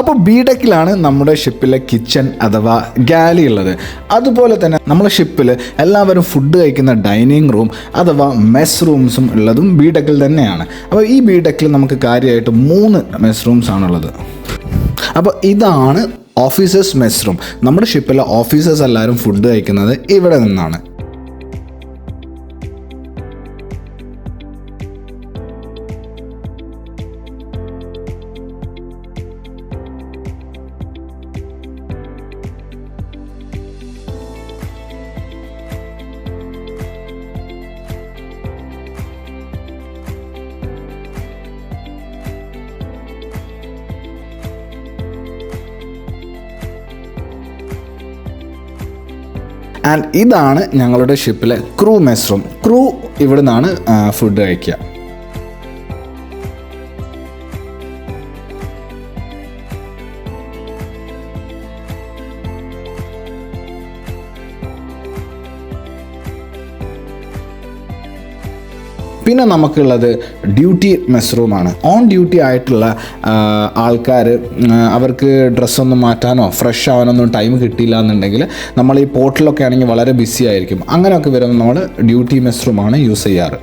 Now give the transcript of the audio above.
അപ്പോൾ ബി ഡെക്കിലാണ് നമ്മുടെ ഷിപ്പിലെ കിച്ചൺ അഥവാ ഗാലി ഉള്ളത്. അതുപോലെ തന്നെ നമ്മുടെ ഷിപ്പിൽ എല്ലാവരും ഫുഡ് കഴിക്കുന്ന ഡൈനിങ് റൂം അഥവാ മെസ് റൂംസും ഉള്ളതും ബി ഡെക്കിൽ തന്നെയാണ്. അപ്പോൾ ഈ ബി ഡെക്കിൽ നമുക്ക് കാര്യമായിട്ട് 3 മെസ് റൂംസ് ആണുള്ളത്. അപ്പോൾ ഇതാണ് ഓഫീസേഴ്സ് മെസ് റൂം. നമ്മുടെ ഷിപ്പിലെ ഓഫീസേഴ്സ് എല്ലാവരും ഫുഡ് കഴിക്കുന്നത് ഇവിടെ നിന്നാണ്. ആൻഡ് ഇതാണ് ഞങ്ങളുടെ ഷിപ്പിലെ ക്രൂ മെസ് റൂം. ക്രൂ ഇവിടെ നിന്നാണ് ഫുഡ് കഴിക്കുക. പിന്നെ നമുക്കുള്ളത് ഡ്യൂട്ടി മെസ് റൂമാണ്. ഓൺ ഡ്യൂട്ടി ആയിട്ടുള്ള ആൾക്കാർ അവർക്ക് ഡ്രസ്സൊന്നും മാറ്റാനോ ഫ്രഷ് ആവാനൊന്നും ടൈം കിട്ടിയില്ല എന്നുണ്ടെങ്കിൽ നമ്മൾ ഈ പോർട്ടിലൊക്കെ ആണെങ്കിൽ വളരെ ബിസി ആയിരിക്കും. അങ്ങനെയൊക്കെ വരുമ്പോൾ നമ്മൾ ഡ്യൂട്ടി മെസ് റൂമാണ് യൂസ് ചെയ്യാറ്.